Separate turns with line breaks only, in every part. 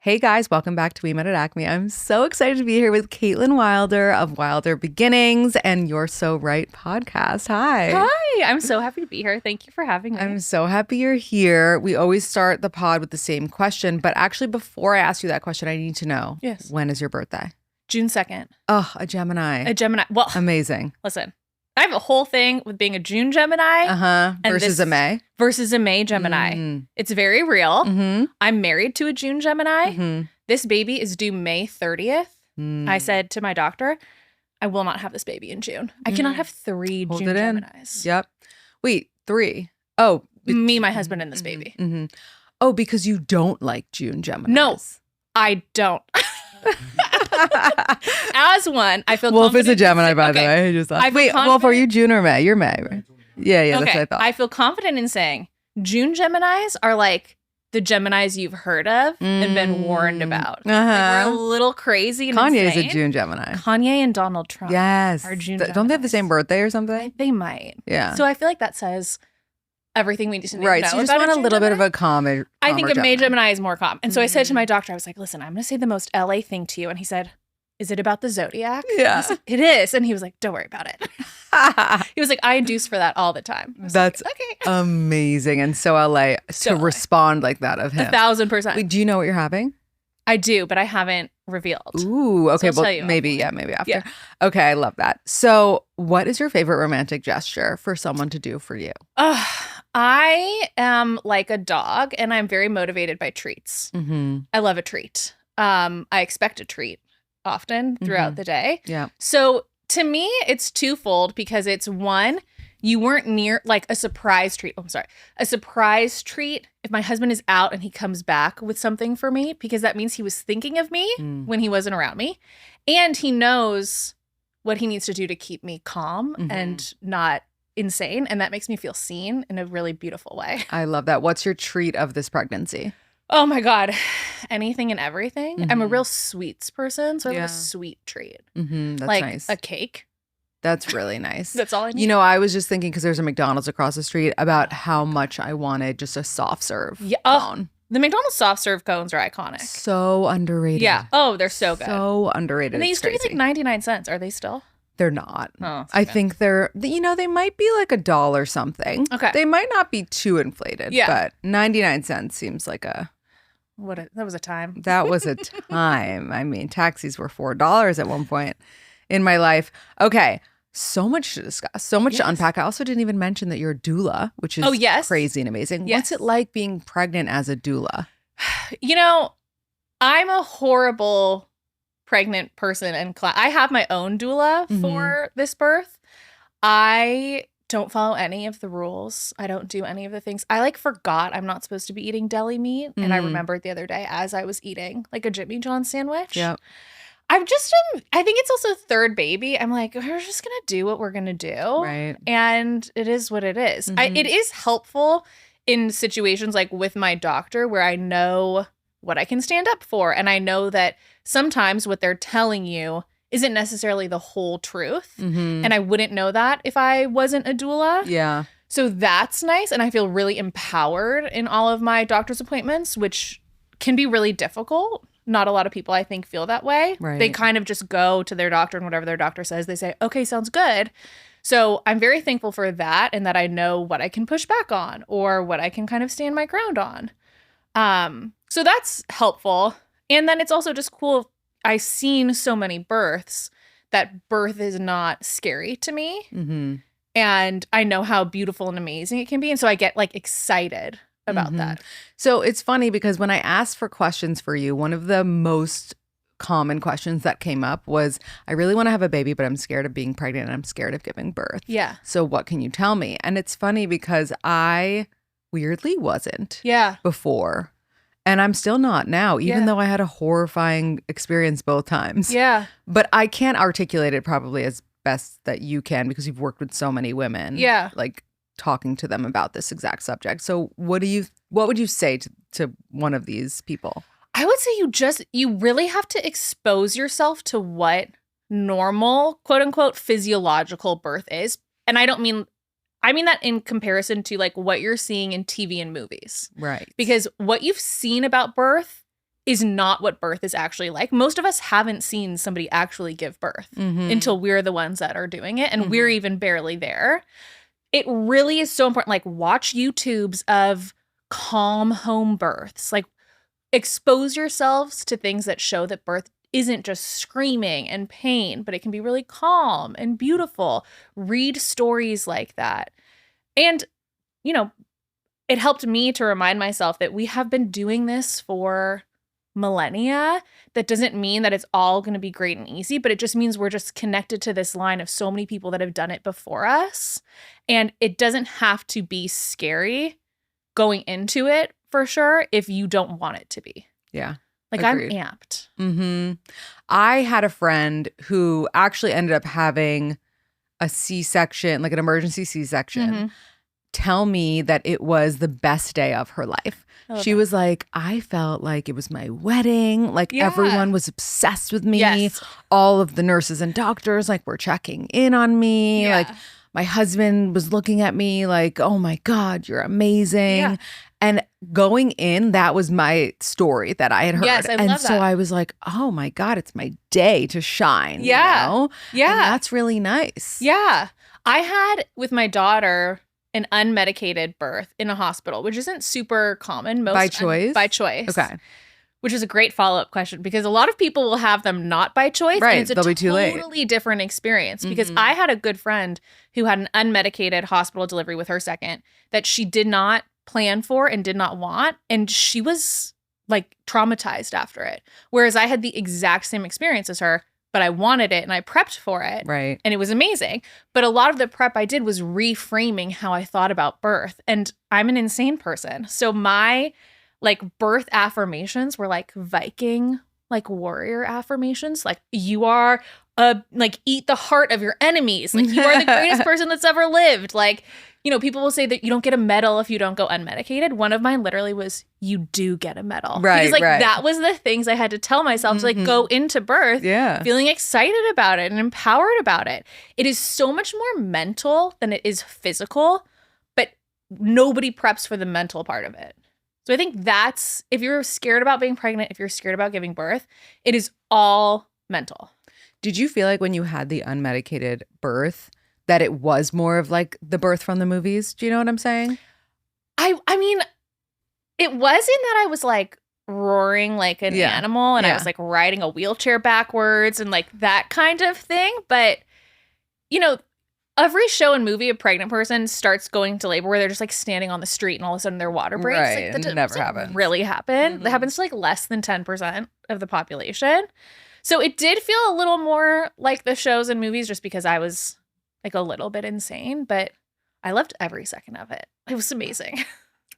Hey guys, welcome back to wemetatacme. I'm so excited to be here with Caitlin Wilder of Wilder Beginnings and You're So Right podcast. Hi.
Hi, I'm so happy to be here. Thank you for having me.
I'm so happy you're here. We always start the pod with the same question, but actually before I ask you that question, I need to know,
Yes.
When is your birthday?
June 2nd.
Oh, a Gemini.
A Gemini. Well,
amazing.
Listen, I have a whole thing with being a June Gemini.
Versus a May.
Versus a May Gemini. It's very real.
Mm-hmm.
I'm married to a June Gemini.
Mm-hmm.
This baby is due May 30th. I said to my doctor, I will not have this baby in June. I cannot have three
Hold
June
it in.
Geminis.
Yep. Wait, 3. Oh.
Me, my husband, and this baby.
Mm-hmm. Oh, because you don't like June Geminis.
No, I don't. As one, I feel
Wolf is a
confident
Gemini, by the
okay.
way. I just thought.
I feel
Wait, Wolf, are you June or May? You're May, right? Yeah, that's what I thought.
I feel confident in saying June Geminis are like the Geminis you've heard of and been warned about. Like we're a little crazy and
Kanye is
insane.
a June Gemini.
Kanye and Donald Trump
Yes.
are June
Don't they have the same birthday or something?
They might.
Yeah.
So I feel like that says everything we need to know.
Right. So you just want a little bit of a calmer
I think a
Gemini.
May Gemini is more calm. And so I said to my doctor, I was like, listen, I'm going to say the most LA thing to you. And he said, is it about the zodiac?
Yeah.
I said, it is. And he was like, don't worry about it. He was like, I induce for that all the time.
That's
like, okay.
Amazing. And so LA
So
to
LA.
Respond like that of him.
1,000%.
Wait, do you know what you're having?
I do, but I haven't revealed.
Ooh, okay.
So I'll
Well,
tell you
maybe
after.
after.
Yeah.
Okay, I love that. So what is your favorite romantic gesture for someone to do for you?
I am like a dog and I'm very motivated by treats.
Mm-hmm.
I love a treat. I expect a treat often throughout the day.
Yeah.
So to me, it's twofold because it's one, you weren't near like a surprise treat. Oh, I'm sorry. A surprise treat if my husband is out and he comes back with something for me, because that means he was thinking of me when he wasn't around me. And he knows what he needs to do to keep me calm and not insane. And that makes me feel seen in a really beautiful way.
I love that. What's your treat of this pregnancy?
Oh my God. Anything and everything. I'm a real sweets person. So I love a sweet treat.
That's
like
nice.
a cake.
That's really nice.
That's all I need.
You know, I was just thinking, because there's a McDonald's across the street, about how much I wanted just a soft serve cone.
The McDonald's soft serve cones are iconic.
So underrated.
Yeah. Oh, they're so good.
So underrated.
And they
It's
used to be
crazy.
like 99 cents. Are they still?
They're not.
Oh,
I think they're, they might be like $1 something.
Okay.
They might not be too inflated.
Yeah.
But 99 cents seems like that
was a time.
That was a time. I mean, taxis were $4 at one point in my life. Okay. So much to discuss, so much to unpack. I also didn't even mention that you're a doula, which is crazy and amazing.
Yes.
What's it like being pregnant as a doula?
You know, I'm a horrible pregnant person and I have my own doula for this birth. I don't follow any of the rules. I don't do any of the things. I forgot I'm not supposed to be eating deli meat. And I remembered the other day as I was eating like a Jimmy John sandwich.
Yeah.
I think it's also third baby. I'm like, we're just going to do what we're going to do.
Right.
And it is what it is. It is helpful in situations like with my doctor where I know what I can stand up for. And I know that sometimes what they're telling you isn't necessarily the whole truth. And I wouldn't know that if I wasn't a doula.
Yeah.
So that's nice. And I feel really empowered in all of my doctor's appointments, which can be really difficult. Not a lot of people, I think, feel that way.
Right.
They kind of just go to their doctor and whatever their doctor says, they say, okay, sounds good. So I'm very thankful for that and that I know what I can push back on or what I can kind of stand my ground on. So that's helpful. And then it's also just cool. I've seen so many births that birth is not scary to me. And I know how beautiful and amazing it can be. And so I get excited about that.
So it's funny because when I asked for questions for you, one of the most common questions that came up was, I really want to have a baby, but I'm scared of being pregnant and I'm scared of giving birth.
Yeah.
So what can you tell me? And it's funny because I weirdly wasn't before. And I'm still not now, even though I had a horrifying experience both times.
Yeah.
But I can't articulate it probably as best that you can because you've worked with so many women.
Yeah.
Talking to them about this exact subject. So what would you say to one of these people?
I would say you really have to expose yourself to what normal, quote unquote, physiological birth is. And I mean that in comparison to what you're seeing in TV and movies.
Right.
Because what you've seen about birth is not what birth is actually like. Most of us haven't seen somebody actually give birth until we're the ones that are doing it, and we're even barely there. It really is so important. Like, watch YouTubes of calm home births. Like, expose yourselves to things that show that birth isn't just screaming and pain, but it can be really calm and beautiful. Read stories like that. And, you know, it helped me to remind myself that we have been doing this for millennia. That doesn't mean that it's all going to be great and easy, but it just means we're just connected to this line of so many people that have done it before us. And it doesn't have to be scary going into it, for sure, if you don't want it to be.
Yeah.
Like,
agreed.
I'm amped.
I had a friend who actually ended up having a C-section, like an emergency C-section, tell me that it was the best day of her life. She was like, I felt like it was my wedding. Like, everyone was obsessed with me.
Yes.
All of the nurses and doctors, like, were checking in on me.
Yeah.
Like, my husband was looking at me like, oh my God, you're amazing. Yeah. And going in, that was my story that I had heard.
Yes, I love that.
So I was like, oh my God, it's my day to shine.
Yeah.
You know?
Yeah.
And that's really nice.
Yeah. I had, with my daughter, an unmedicated birth in a hospital, which isn't super common.
By choice?
By choice.
Okay.
Which is a great follow-up question, because a lot of people will have them not by choice.
Right.
And it's a
They'll be too late.
Totally different experience, because I had a good friend who had an unmedicated hospital delivery with her second that she did not plan for and did not want. And she was like traumatized after it. Whereas I had the exact same experience as her, but I wanted it and I prepped for it.
Right.
And it was amazing. But a lot of the prep I did was reframing how I thought about birth. And I'm an insane person. So my like birth affirmations were like Viking, like warrior affirmations. Like, you are like, eat the heart of your enemies. Like, you are the greatest person that's ever lived. Like, you know, people will say that you don't get a medal if you don't go unmedicated. One of mine literally was, you do get a medal.
Right.
Because like
right.
that was the things I had to tell myself to like go into birth feeling excited about it and empowered about it. It is so much more mental than it is physical, but nobody preps for the mental part of it. So I think that's, if you're scared about being pregnant, if you're scared about giving birth, it is all mental.
Did you feel like when you had the unmedicated birth that it was more of like the birth from the movies? Do you know what I'm saying?
I mean, it was in that I was like roaring like an animal, and I was like riding a wheelchair backwards and like that kind of thing. But, you know, every show and movie, a pregnant person starts going to labor where they're just like standing on the street and all of a sudden their water breaks.
Right,
Like, that
and it never happens.
Really happen. That happens to like less than 10% of the population. So it did feel a little more like the shows and movies, just because I was like a little bit insane, but I loved every second of it. It was amazing.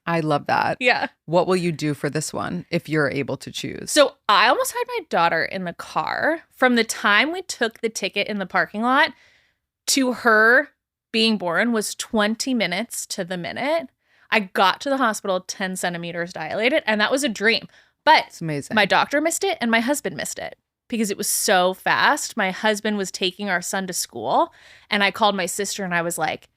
I love that.
Yeah.
What will you do for this one if you're able to choose?
So I almost had my daughter in the car from the time we took the ticket in the parking lot to her being born was 20 minutes to the minute. I got to the hospital 10 centimeters dilated, and that was a dream. But
it's amazing.
My doctor missed it and my husband missed it because it was so fast. My husband was taking our son to school, and I called my sister and I was like,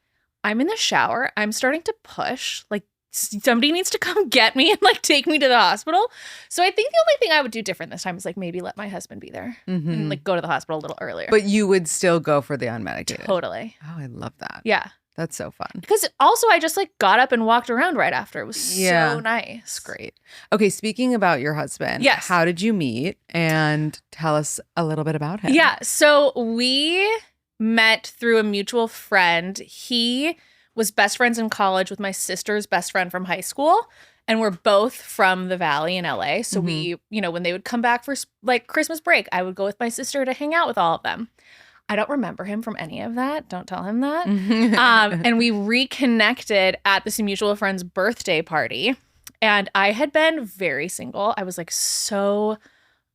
I'm in the shower. I'm starting to push. Like, somebody needs to come get me and like take me to the hospital. So I think the only thing I would do different this time is like maybe let my husband be there and like go to the hospital a little earlier.
But you would still go for the unmedicated.
Totally.
Oh, I love that.
Yeah.
That's so fun.
Because also I just like got up and walked around right after. It was so nice.
It's great. Okay, speaking about your husband.
Yes.
How did you meet? And tell us a little bit about him.
Yeah. So we met through a mutual friend. He was best friends in college with my sister's best friend from high school. And we're both from the Valley in LA. So we, you know, when they would come back for like Christmas break, I would go with my sister to hang out with all of them. I don't remember him from any of that. Don't tell him that. And we reconnected at this mutual friend's birthday party. And I had been very single. I was like so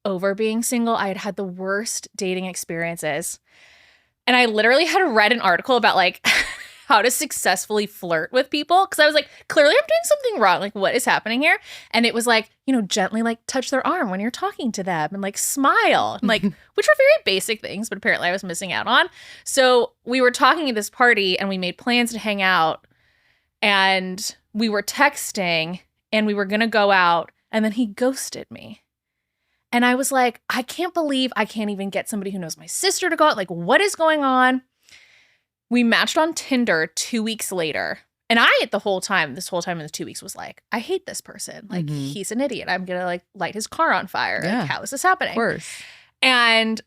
over being single. I had had the worst dating experiences. And I literally had read an article about like how to successfully flirt with people. Because I was like, clearly I'm doing something wrong. Like, what is happening here? And it was like, you know, gently like touch their arm when you're talking to them and like smile. And like, which were very basic things, but apparently I was missing out on. So we were talking at this party and we made plans to hang out. And we were texting and we were going to go out. And then he ghosted me. And I was like, I can't believe I can't even get somebody who knows my sister to go out. Like, what is going on? We matched on Tinder 2 weeks later. And I, this whole time in the 2 weeks was like, I hate this person. Like, he's an idiot. I'm going to like light his car on fire.
Yeah.
Like, how is this happening?
Of course.
And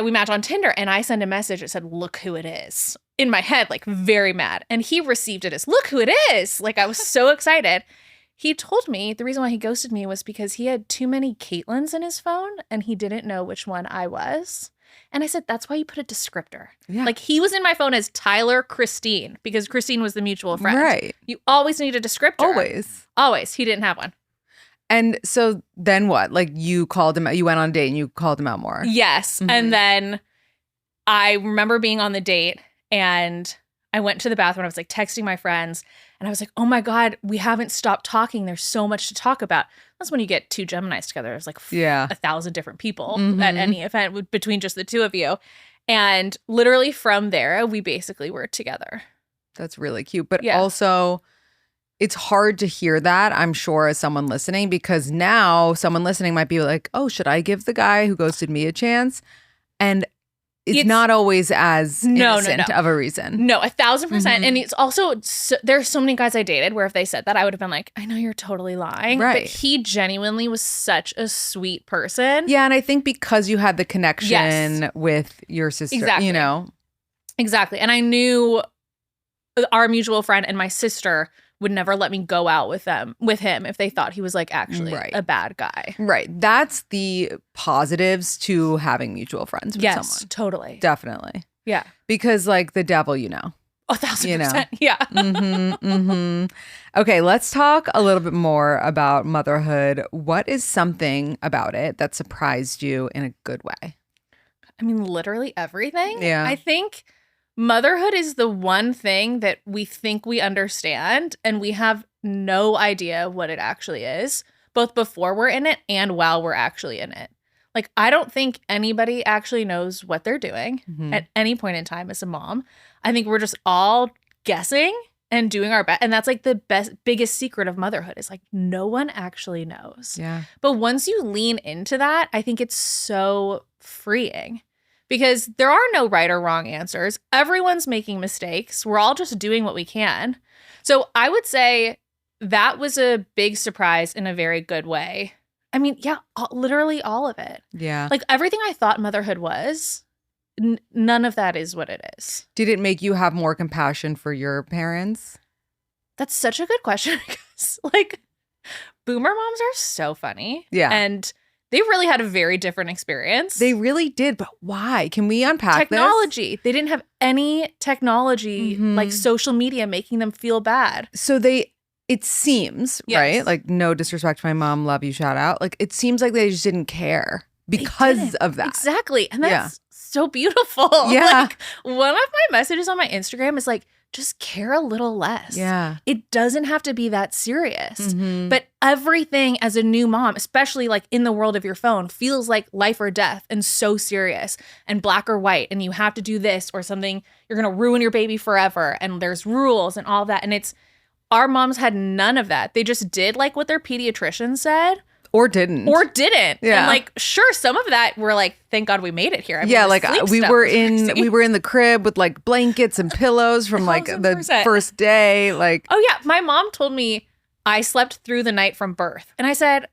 we matched on Tinder and I sent a message that said, look who it is. In my head, like very mad. And he received it as, look who it is. Like, I was so excited. He told me the reason why he ghosted me was because he had too many Caitlyns in his phone and he didn't know which one I was. And I said, that's why you put a descriptor. Yeah. Like, he was in my phone as Tyler Christine because Christine was the mutual friend.
Right.
You always need a descriptor. Always. He didn't have one.
And so then what? Like, you called him out. You went on a date and you called him out more.
Yes. And then I remember being on the date and I went to the bathroom. I was like texting my friends and I was like, oh my God, we haven't stopped talking. There's so much to talk about. That's when you get two Geminis together. There's like 1,000 different people at any event between just the two of you. And literally from there, we basically were together.
That's really cute. But also, it's hard to hear that, I'm sure, as someone listening, because now someone listening might be like, oh, should I give the guy who ghosted me a chance? And it's not always as innocent of a reason.
No, 1,000%. And it's also, there's so many guys I dated where if they said that, I would have been like, I know you're totally lying. Right. But he genuinely was such a sweet person.
Yeah, and I think because you had the connection with your sister, you know.
Exactly. And I knew our mutual friend and my sister would never let me go out with him if they thought he was like actually a bad guy.
Right. That's the positives to having mutual friends with someone.
Yes, totally.
Definitely.
Yeah.
Because like the devil, you know.
1,000%.
You know.
Yeah.
Okay, let's talk a little bit more about motherhood. What is something about it that surprised you in a good way?
I mean, literally everything.
Yeah.
I think motherhood is the one thing that we think we understand and we have no idea what it actually is, both before we're in it and while we're actually in it. Like, I don't think anybody actually knows what they're doing at any point in time as a mom. I think we're just all guessing and doing our best. And that's like the biggest secret of motherhood is like no one actually knows.
Yeah.
But once you lean into that, I think it's so freeing. Because there are no right or wrong answers. Everyone's making mistakes. We're all just doing what we can. So I would say that was a big surprise in a very good way. I mean, yeah, literally all of it.
Yeah.
Like everything I thought motherhood was, none of that is what it is.
Did it make you have more compassion for your parents?
That's such a good question because like boomer moms are so funny.
Yeah.
And they really had a very different experience.
They really did, but why? Can we unpack
technology? They didn't have any technology like social media making them feel bad.
So it seems, right? Like no disrespect to my mom, love you, shout out. Like it seems like they just didn't care because of that.
Exactly. And that's so beautiful.
Yeah.
Like one of my messages on my Instagram is like, just care a little less.
Yeah.
It doesn't have to be that serious. But everything as a new mom, especially like in the world of your phone, feels like life or death and so serious and black or white. And you have to do this or something. You're going to ruin your baby forever. And there's rules and all that. And our moms had none of that. They just did like what their pediatrician said.
Or didn't.
Yeah. And like, sure, some of that we're like, thank God we made it here. I mean,
yeah, like we were in the crib with like blankets and pillows from like 100%. The first day. Like,
oh yeah, my mom told me I slept through the night from birth, and I said,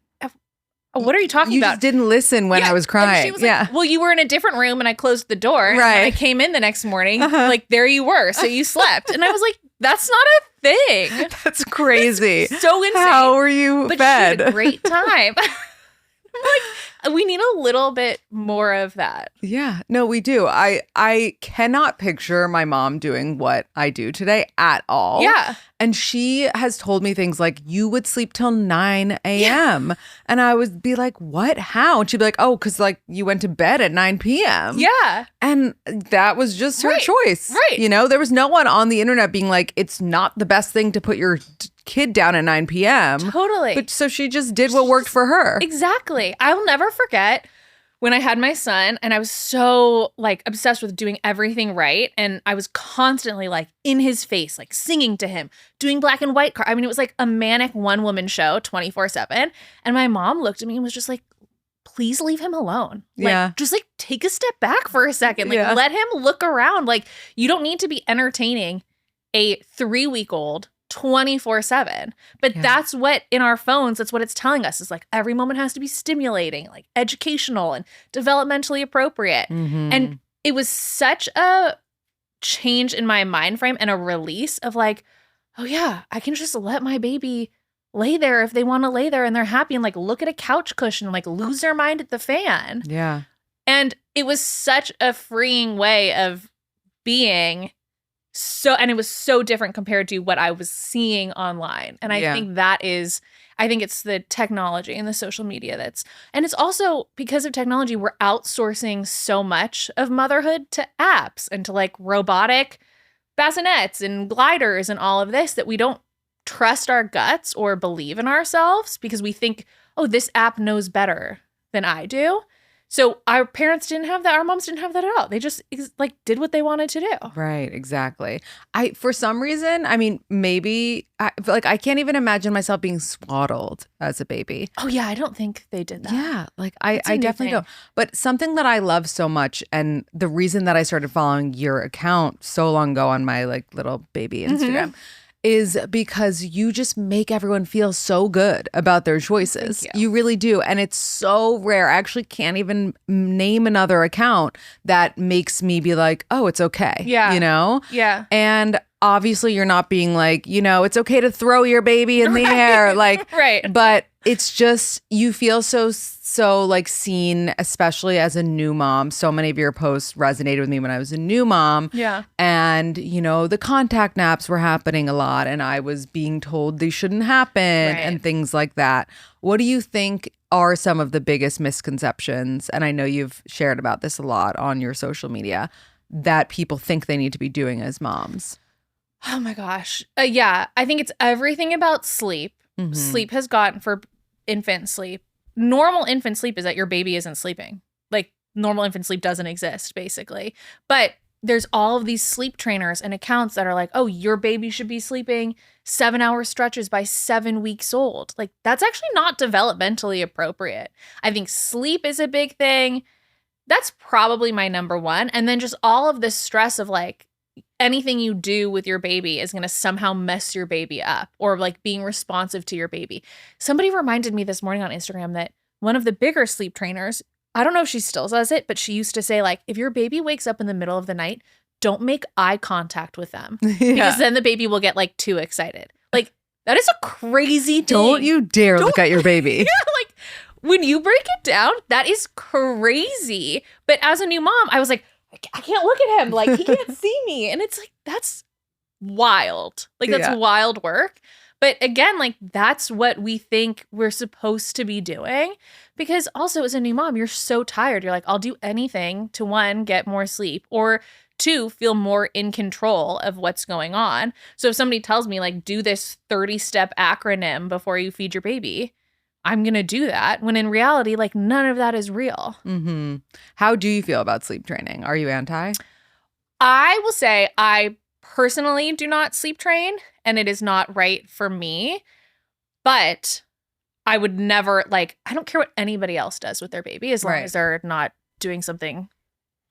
"What are you talking about?"
You just didn't listen when I was crying. And she was
like, well, you were in a different room, and I closed the door.
Right.
And when I came in the next morning, like there you were, so you slept, and I was like, that's not a thing.
That's crazy.
So insane.
How were you
but
fed?
She had a great time. Like, we need a little bit more of that.
Yeah, no, we do. I cannot picture my mom doing what I do today at all.
Yeah.
And she has told me things like, you would sleep till 9 a.m. Yeah. And I would be like, what? How? And she'd be like, oh, because like you went to bed at 9 p.m.
Yeah.
And that was just her choice.
Right.
You know, there was no one on the internet being like, it's not the best thing to put your kid down at 9 p.m.
Totally.
But so she just did what worked for her.
Exactly. I'll never forget when I had my son and I was so like obsessed with doing everything right. And I was constantly like in his face, like singing to him, doing black and white. I mean, it was like a manic one woman show 24/7. And my mom looked at me and was just like, please leave him alone. Like, just like take a step back for a second. Like, let him look around. Like, you don't need to be entertaining a 3-week-old 24/7. But that's what in our phones, that's what it's telling us is like every moment has to be stimulating, like educational and developmentally appropriate. And it was such a change in my mind frame and a release of like, oh yeah, I can just let my baby lay there if they want to lay there and they're happy and like look at a couch cushion and like lose their mind at the fan.
Yeah.
And it was such a freeing way of being. And it was so different compared to what I was seeing online. And I think I think it's the technology and the social media and it's also because of technology, we're outsourcing so much of motherhood to apps and to like robotic bassinets and gliders and all of this that we don't trust our guts or believe in ourselves because we think, oh, this app knows better than I do. So our parents didn't have that. Our moms didn't have that at all. They just like did what they wanted to do.
Right. Exactly. For some reason, I mean, maybe I can't even imagine myself being swaddled as a baby.
Oh yeah. I don't think they did that.
Yeah. Like I definitely don't. But something that I love so much, and the reason that I started following your account so long ago on my like little baby Instagram is because you just make everyone feel so good about their choices. You really do. And it's so rare. I actually can't even name another account that makes me be like, oh, it's okay.
Yeah.
You know?
Yeah.
And obviously you're not being like, you know, it's okay to throw your baby in the air. Like, but it's just, you feel so like seen, especially as a new mom. So many of your posts resonated with me when I was a new mom.
Yeah.
And, you know, the contact naps were happening a lot and I was being told they shouldn't happen and things like that. What do you think are some of the biggest misconceptions? And I know you've shared about this a lot on your social media that people think they need to be doing as moms.
Oh my gosh. Yeah. I think it's everything about sleep. Sleep has gotten for infant sleep. Normal infant sleep is that your baby isn't sleeping. Like normal infant sleep doesn't exist basically. But there's all of these sleep trainers and accounts that are like, oh, your baby should be sleeping 7-hour stretches by 7 weeks old. Like that's actually not developmentally appropriate. I think sleep is a big thing. That's probably my number one. And then just all of this stress of like, anything you do with your baby is going to somehow mess your baby up or like being responsive to your baby. Somebody reminded me this morning on Instagram that one of the bigger sleep trainers, I don't know if she still does it, but she used to say like, if your baby wakes up in the middle of the night, don't make eye contact with them because then the baby will get like too excited. Like that is a crazy thing.
Don't you dare look at your baby.
Yeah, like when you break it down, that is crazy. But as a new mom, I was like, I can't look at him. Like, he can't see me. And it's like, that's wild. Like, that's wild work. But again, like, that's what we think we're supposed to be doing. Because also, as a new mom, you're so tired. You're like, I'll do anything to, 1, get more sleep, or 2, feel more in control of what's going on. So if somebody tells me, like, do this 30-step acronym before you feed your baby, I'm going to do that, when in reality, like, none of that is real.
How do you feel about sleep training? Are you anti?
I will say I personally do not sleep train, and it is not right for me. But I would never, like, I don't care what anybody else does with their baby as long as they're not doing something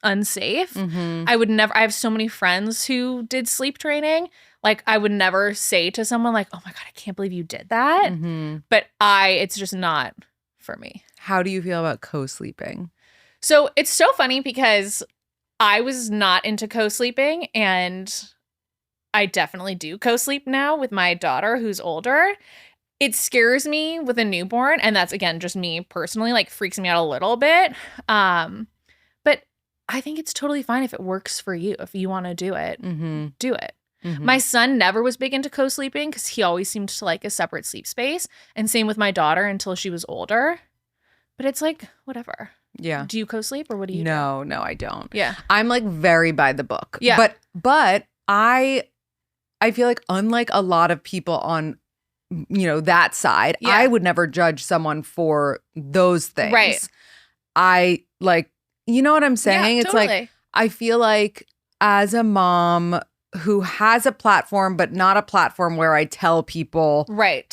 unsafe. I would never, I have so many friends who did sleep training. Like, I would never say to someone like, oh my God, I can't believe you did that. But it's just not for me.
How do you feel about co-sleeping?
So it's so funny because I was not into co-sleeping, and I definitely do co-sleep now with my daughter who's older. It scares me with a newborn. And that's, again, just me personally, like, freaks me out a little bit. But I think it's totally fine if it works for you. If you want to do it, do it. My son never was big into co-sleeping because he always seemed to like a separate sleep space. And same with my daughter until she was older. But it's like, whatever.
Yeah.
Do you co-sleep or what do you do?
No, I don't.
Yeah.
I'm like very by the book.
Yeah.
But I feel like unlike a lot of people on, you know, that side, I would never judge someone for those things.
Right.
I like, you know what I'm saying?
Yeah,
it's
totally.
like, I feel like as a mom who has a platform, but not a platform where I tell people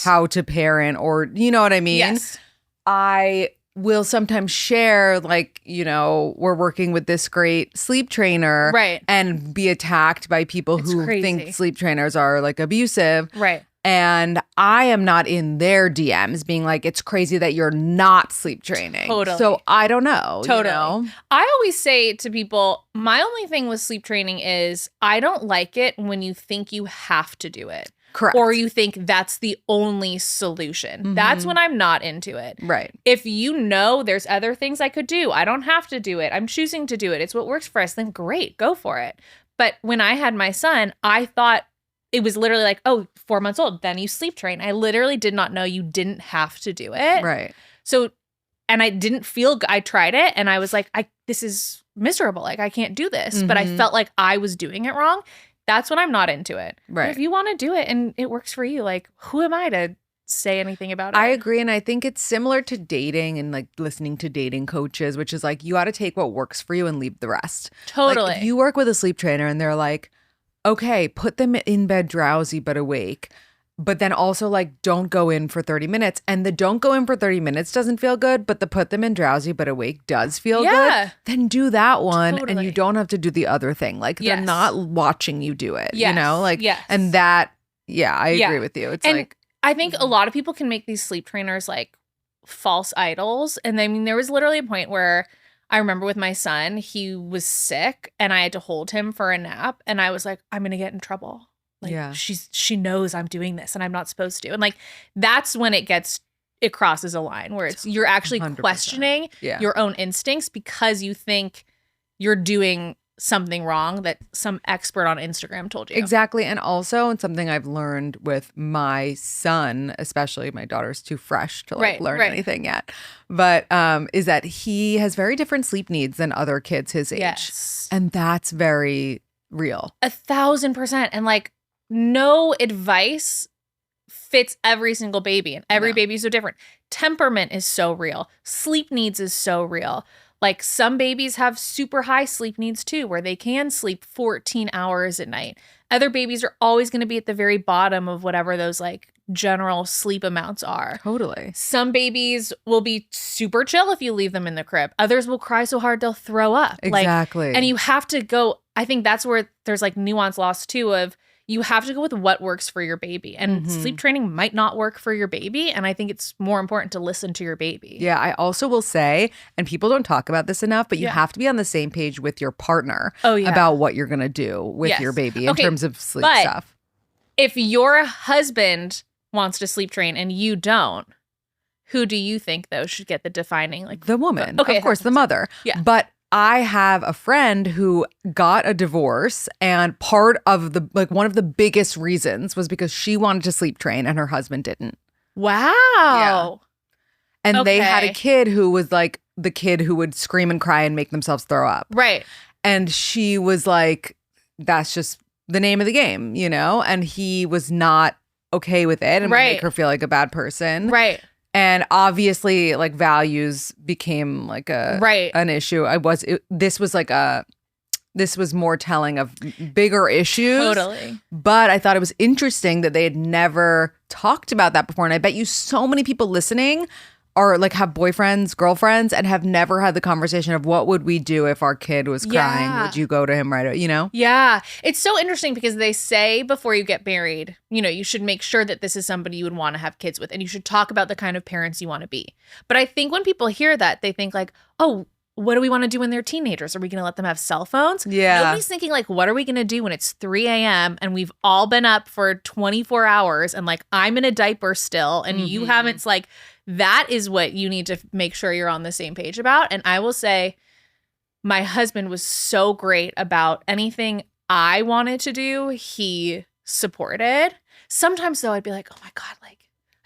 how to parent, or you know what I mean?
Yes.
I will sometimes share, like, we're working with this great sleep trainer.
Right.
And be attacked by people who think sleep trainers are like abusive.
Right.
And I am not in their DMs being like, it's crazy that you're not sleep training.
Totally.
So I don't know.
Totally. I always say to people, my only thing with sleep training is I don't like it when you think you have to do it.
Correct.
Or you think that's the only solution. Mm-hmm. That's when I'm not into it.
Right.
If there's other things I could do, I don't have to do it. I'm choosing to do it. It's what works for us. Then great, go for it. But when I had my son, I thought it was literally like, 4 months old, then you sleep train. I literally did not know you didn't have to do it.
Right.
So, and I didn't feel, I tried it and I was like, this is miserable. Like, I can't do this. Mm-hmm. But I felt like I was doing it wrong. That's when I'm not into it.
Right.
But if you want to do it and it works for you, like, who am I to say anything about it?
I agree. And I think it's similar to dating and like listening to dating coaches, which is like, you got to take what works for you and leave the rest.
Totally.
Like, if you work with a sleep trainer and they're like, okay, put them in bed drowsy but awake. But then also like, don't go in for 30 minutes. And the don't go in for 30 minutes doesn't feel good, but the put them in drowsy but awake does feel good. Then do that one. Totally. And you don't have to do the other thing. Like, they're not watching you do it, Like, and that, I agree with you. It's like,
I think a lot of people can make these sleep trainers like false idols. And I mean, there was literally a point where I remember with my son, he was sick and I had to hold him for a nap. And I was like, I'm going to get in trouble. Like, she knows I'm doing this and I'm not supposed to. And like, that's when it crosses a line where you're actually 100%. Questioning your own instincts because you think you're doing something wrong that some expert on Instagram told you.
Exactly. And also, and something I've learned with my son, especially, my daughter's too fresh to learn anything yet, but is that he has very different sleep needs than other kids his age.
Yes.
And that's very real.
1,000%. And like, no advice fits every single baby, and every baby is so different. Temperament is so real. Sleep needs is so real. Like, some babies have super high sleep needs too, where they can sleep 14 hours at night. Other babies are always going to be at the very bottom of whatever those like general sleep amounts are.
Totally.
Some babies will be super chill if you leave them in the crib. Others will cry so hard they'll throw up.
Exactly.
And you have to go, I think that's where there's like nuance lost too of, you have to go with what works for your baby. And sleep training might not work for your baby. And I think it's more important to listen to your baby.
Yeah, I also will say, and people don't talk about this enough, but you have to be on the same page with your partner about what you're going to do with your baby in terms of sleep stuff.
If your husband wants to sleep train and you don't, who do you think, though, should get the defining? Like,
the woman. Okay, of course, the mother.
Yeah.
But I have a friend who got a divorce, and part of the, like, one of the biggest reasons was because she wanted to sleep train and her husband didn't.
Wow.
Yeah. And they had a kid who was like the kid who would scream and cry and make themselves throw up.
Right.
And she was like, that's just the name of the game, And he was not okay with it and would make her feel like a bad person.
Right.
And obviously, like, values became like an issue. This was more telling of bigger issues.
Totally.
But I thought it was interesting that they had never talked about that before. And I bet you so many people listening are like, have boyfriends, girlfriends, and have never had the conversation of what would we do if our kid was crying? Would you go to him right away?
Yeah. It's so interesting because they say before you get married, you should make sure that this is somebody you would want to have kids with, and you should talk about the kind of parents you want to be. But I think when people hear that, they think like, oh, what do we want to do when they're teenagers? Are we going to let them have cell phones?
Yeah.
Nobody's thinking like, what are we going to do when it's 3 a.m. and we've all been up for 24 hours and like, I'm in a diaper still and you haven't. It's like, that is what you need to make sure you're on the same page about. And I will say, my husband was so great about anything I wanted to do. He supported. Sometimes though, I'd be like, oh my God, like,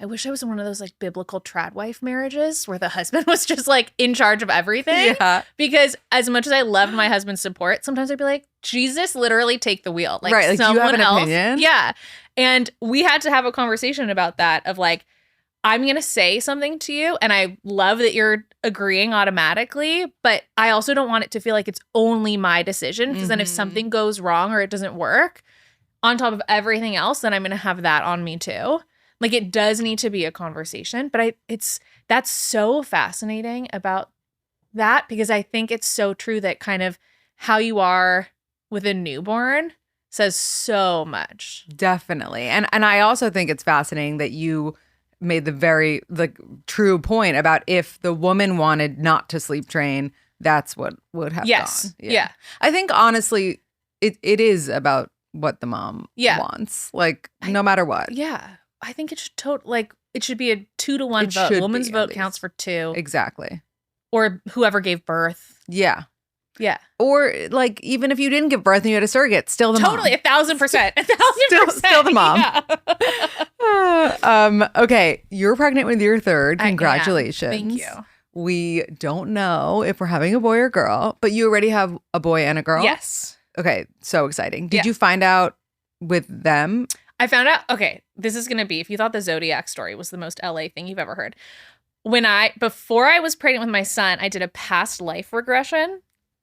I wish I was in one of those like biblical trad wife marriages where the husband was just like in charge of everything.
Yeah.
Because as much as I loved my husband's support, sometimes I'd be like, Jesus, literally take the wheel. Like,
right, like,
someone
do you have an
else.
opinion?
Yeah. And we had to have a conversation about that of like, I'm going to say something to you and I love that you're agreeing automatically, but I also don't want it to feel like it's only my decision, because then if something goes wrong or it doesn't work on top of everything else, then I'm going to have that on me too. Like it does need to be a conversation, but that's so fascinating about that because I think it's so true that kind of how you are with a newborn says so much.
Definitely. And I also think it's fascinating that you made the true point about if the woman wanted not to sleep train, that's what would have gone.
Yeah.
I think honestly, it is about what the mom wants. Like no matter what.
Yeah. I think it should it should be a 2-to-1 vote. Woman's vote counts for 2.
Exactly.
Or whoever gave birth.
Yeah.
Yeah.
Or like even if you didn't give birth and you had a surrogate, still the mom.
Totally, 1,000%. 1,000%.
Still the mom. Yeah. Okay, you're pregnant with your third. Congratulations.
Thank you.
We don't know if we're having a boy or girl, but you already have a boy and a girl?
Yes.
Okay, so exciting. Did you find out with them?
I found out, okay, this is going to be, if you thought the Zodiac story was the most LA thing you've ever heard. Before I was pregnant with my son, I did a past life regression.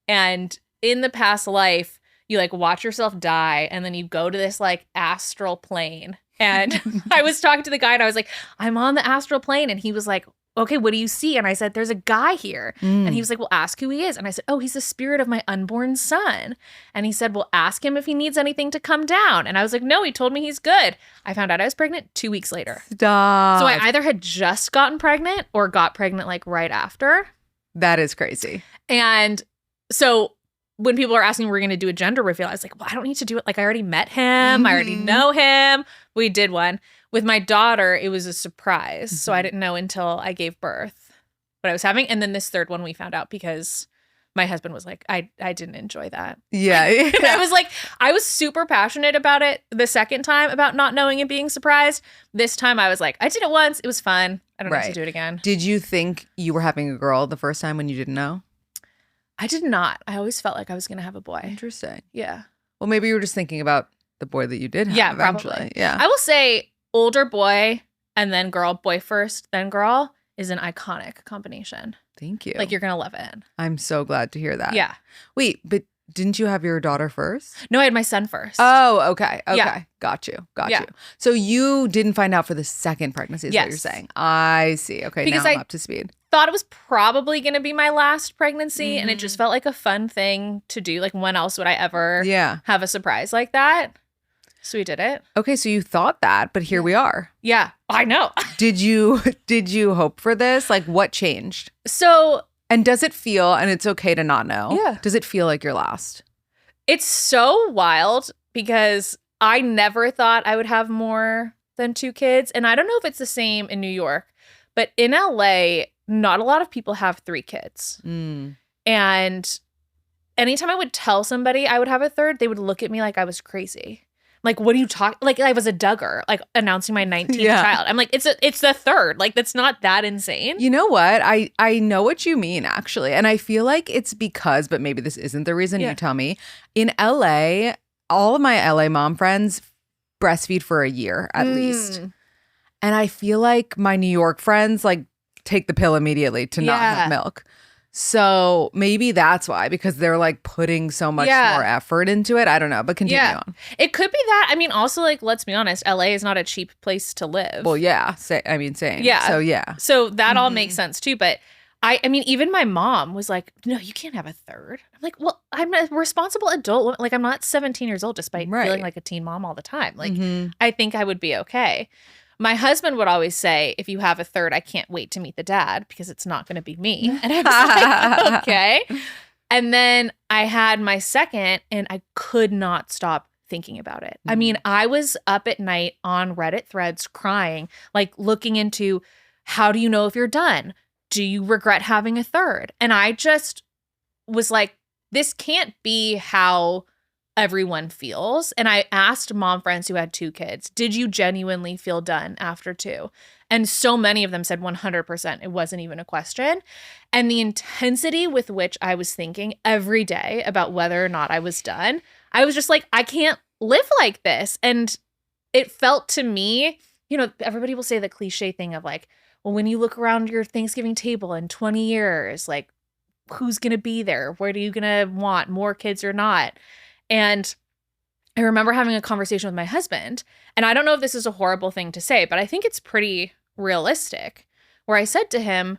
And in the past life, you like watch yourself die and then you go to this like astral plane. And I was talking to the guy and I was like, I'm on the astral plane. And he was like, okay, what do you see? And I said, there's a guy here. And he was like, well, ask who he is. And I said, oh, he's the spirit of my unborn son. And he said, well, ask him if he needs anything to come down. And I was like, no, he told me he's good. I found out I was pregnant 2 weeks later.
Stop.
So I either had just gotten pregnant or got pregnant like right after.
That is crazy.
And so when people are asking, we're going to do a gender reveal, I was like, well, I don't need to do it. Like I already met him. I already know him. We did one. With my daughter, it was a surprise. So I didn't know until I gave birth what I was having. And then this third one we found out because my husband was like, I didn't enjoy that.
Yeah.
I was like, I was super passionate about it the second time about not knowing and being surprised. This time I was like, I did it once. It was fun. I don't need to do it again.
Did you think you were having a girl the first time when you didn't know?
I did not. I always felt like I was going to have a boy.
Interesting.
Yeah.
Well, maybe you were just thinking about the boy that you did have eventually.
Probably.
Yeah.
I will say older boy and then girl, boy first, then girl is an iconic combination.
Thank you.
Like you're going to love it.
I'm so glad to hear that.
Yeah.
Wait, but didn't you have your daughter first?
No, I had my son first.
Oh, okay. Okay.
Yeah.
Got you. So you didn't find out for the second pregnancy is what you're saying. I see. Okay. Because now I'm up to speed.
Thought it was probably going to be my last pregnancy and it just felt like a fun thing to do. Like when else would I ever have a surprise like that? So we did it.
Okay, so you thought that, but here we are.
Yeah, I know.
Did you hope for this? Like what changed?
So,
and does it feel, and it's okay to not know.
Yeah.
Does it feel like you're last?
It's so wild because I never thought I would have more than 2 kids. And I don't know if it's the same in New York, but in LA, not a lot of people have 3 kids. And anytime I would tell somebody I would have a third, they would look at me like I was crazy. Like, what are you talking? Like, I was a Duggar, like announcing my 19th child. I'm like, it's the third. Like, that's not that insane.
You know what? I know what you mean, actually. And I feel like it's because, but maybe this isn't the reason, you tell me. In LA, all of my LA mom friends breastfeed for a year at least. And I feel like my New York friends like take the pill immediately to not have milk. So maybe that's why, because they're like putting so much more effort into it. I don't know, but continue on.
It could be that. I mean, also, like, let's be honest, LA is not a cheap place to live.
Well, same. Yeah.
So that all makes sense too. But I mean, even my mom was like, no, you can't have a third. I'm like, well, I'm a responsible adult. Like, I'm not 17 years old despite feeling like a teen mom all the time. Like, I think I would be okay. My husband would always say, if you have a third, I can't wait to meet the dad because it's not going to be me. And I was like, okay. And then I had my second and I could not stop thinking about it. I mean, I was up at night on Reddit threads crying, like looking into how do you know if you're done? Do you regret having a third? And I just was like, this can't be how everyone feels. And I asked mom friends who had 2 kids, did you genuinely feel done after 2? And so many of them said 100%. It wasn't even a question. And the intensity with which I was thinking every day about whether or not I was done, I was just like, I can't live like this. And it felt to me, you know, everybody will say the cliche thing of like, well, when you look around your Thanksgiving table in 20 years, like who's going to be there? What are you going to want, more kids or not? And I remember having a conversation with my husband, and I don't know if this is a horrible thing to say, but I think it's pretty realistic, where I said to him,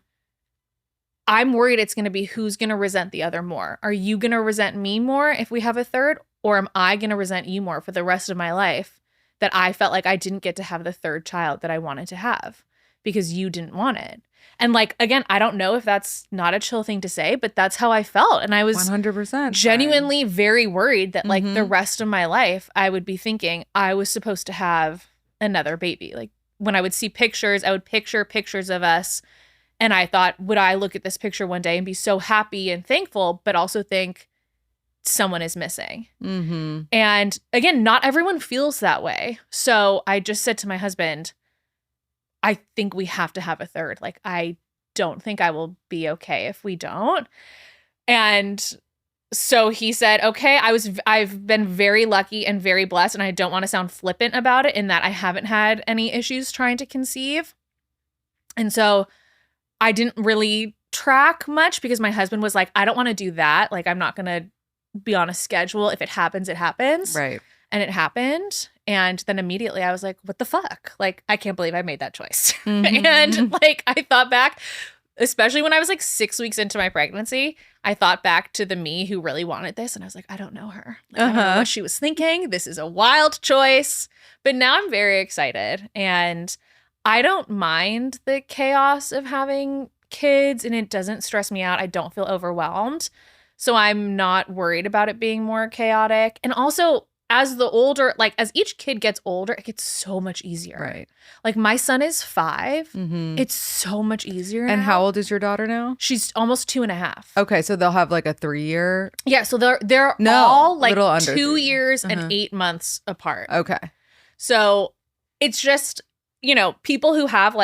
I'm worried it's going to be who's going to resent the other more. Are you going to resent me more if we have a third, or am I going to resent you more for the rest of my life that I felt like I didn't get to have the third child that I wanted to have because you didn't want it? And like, again, I don't know if that's not a chill thing to say, but that's how I felt. And I was
100%
genuinely very worried that like the rest of my life, I would be thinking I was supposed to have another baby. Like when I would see pictures, I would picture pictures of us. And I thought, would I look at this picture one day and be so happy and thankful, but also think someone is missing? And again, not everyone feels that way. So I just said to my husband, I think we have to have a third. Like, I don't think I will be okay if we don't. And so he said, okay, I've been very lucky and very blessed. And I don't want to sound flippant about it in that I haven't had any issues trying to conceive. And so I didn't really track much because my husband was like, I don't want to do that. Like, I'm not going to be on a schedule. If it happens, it happens.
Right.
And it happened. And then immediately I was like, what the fuck? Like, I can't believe I made that choice. And like, I thought back, especially when I was like 6 weeks into my pregnancy, I thought back to the me who really wanted this. And I was like, I don't know her. Like, I don't know what she was thinking. This is a wild choice. But now I'm very excited. And I don't mind the chaos of having kids, and it doesn't stress me out. I don't feel overwhelmed. So I'm not worried about it being more chaotic. And also, as as each kid gets older, it gets so much easier.
Right.
Like my son is 5. It's so much easier
And
now.
how old is your daughter now?
She's almost 2.5.
Okay, so they'll have like a 3-year.
Yeah, so they're all like
little under
2
3.
years and 8 months apart.
Okay.
So it's just, people who have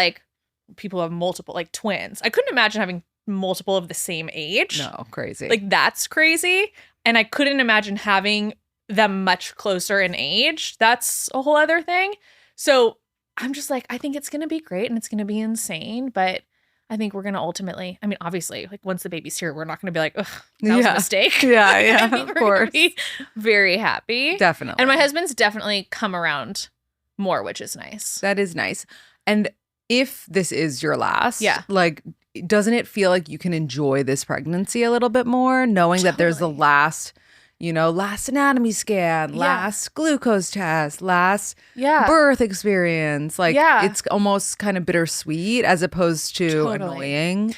multiple, like twins. I couldn't imagine having multiple of the same age.
No, crazy.
Like that's crazy. And I couldn't imagine having them much closer in age. That's a whole other thing. So I'm just like, I think it's going to be great and it's going to be insane. But I think we're going to ultimately, I mean, obviously, like once the baby's here, we're not going to be like, ugh, that was a mistake.
Yeah,
I think
of
we're
course.
gonna be very happy.
Definitely.
And my husband's definitely come around more, which is nice.
That is nice. And if this is your last, like, doesn't it feel like you can enjoy this pregnancy a little bit more, knowing that there's the last anatomy scan, last glucose test, last birth experience. Like, it's almost kind of bittersweet as opposed to annoying,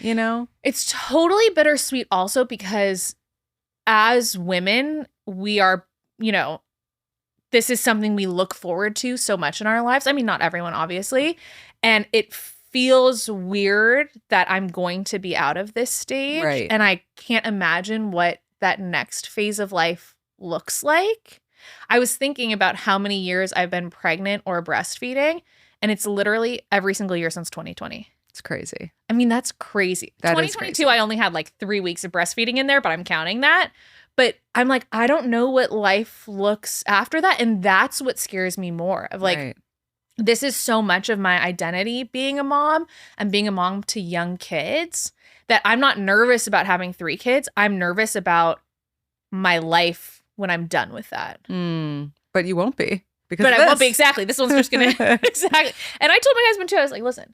It's totally bittersweet also because as women, we are, this is something we look forward to so much in our lives. I mean, not everyone, obviously. And it feels weird that I'm going to be out of this stage.
Right.
And I can't imagine what that next phase of life looks like. I was thinking about how many years I've been pregnant or breastfeeding, and it's literally every single year since 2020.
It's crazy.
I mean, that's crazy.
That
2022,
is crazy.
I only had like 3 weeks of breastfeeding in there, but I'm counting that. But I'm like, I don't know what life looks after that. And that's what scares me more of like, this is so much of my identity being a mom and being a mom to young kids that I'm not nervous about having 3 kids. I'm nervous about my life when I'm done with that.
But you won't be.
But I won't be, exactly. This one's just going to, exactly. And I told my husband too, I was like, listen,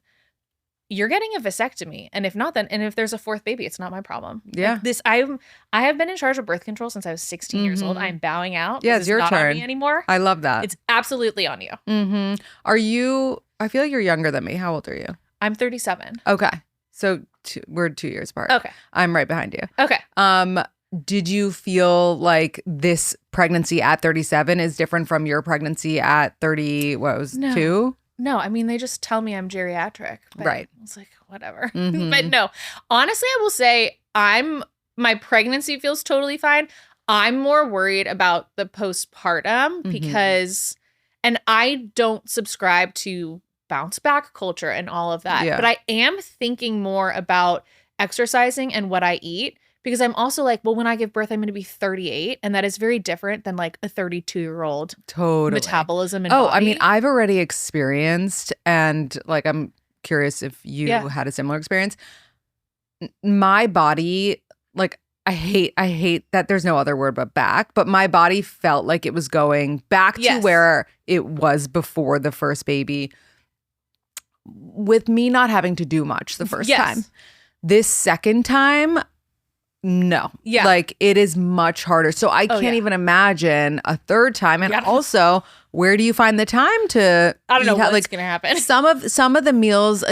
you're getting a vasectomy. And if not, then, and if there's a 4th baby, it's not my problem.
Yeah.
Like I have been in charge of birth control since I was 16 years old. I'm bowing out.
Yeah, it's your
not
turn.
On me anymore.
I love that.
It's absolutely on you.
Are you, I feel like you're younger than me. How old are you?
I'm 37.
Okay. So we're 2 years apart.
Okay.
I'm right behind you.
Okay.
Did you feel like this pregnancy at 37 is different from your pregnancy at 30, what was 2?
No, I mean, they just tell me I'm geriatric. But
right.
It's like, whatever. But no, honestly, I will say my pregnancy feels totally fine. I'm more worried about the postpartum because, and I don't subscribe to bounce back culture and all of that. But I am thinking more about exercising and what I eat. Because I'm also like, well, when I give birth, I'm going to be 38. And that is very different than like a 32-year-old metabolism and body.
I mean, I've already experienced, and like, I'm curious if you had a similar experience. My body, like, I hate that there's no other word but back, but my body felt like it was going back to where it was before the first baby, with me not having to do much the first time. This second time, no. Yeah. Like, it is much harder. So I can't even imagine a third time. And also, where do you find the time to
I don't know what's going to happen.
Some of the meals,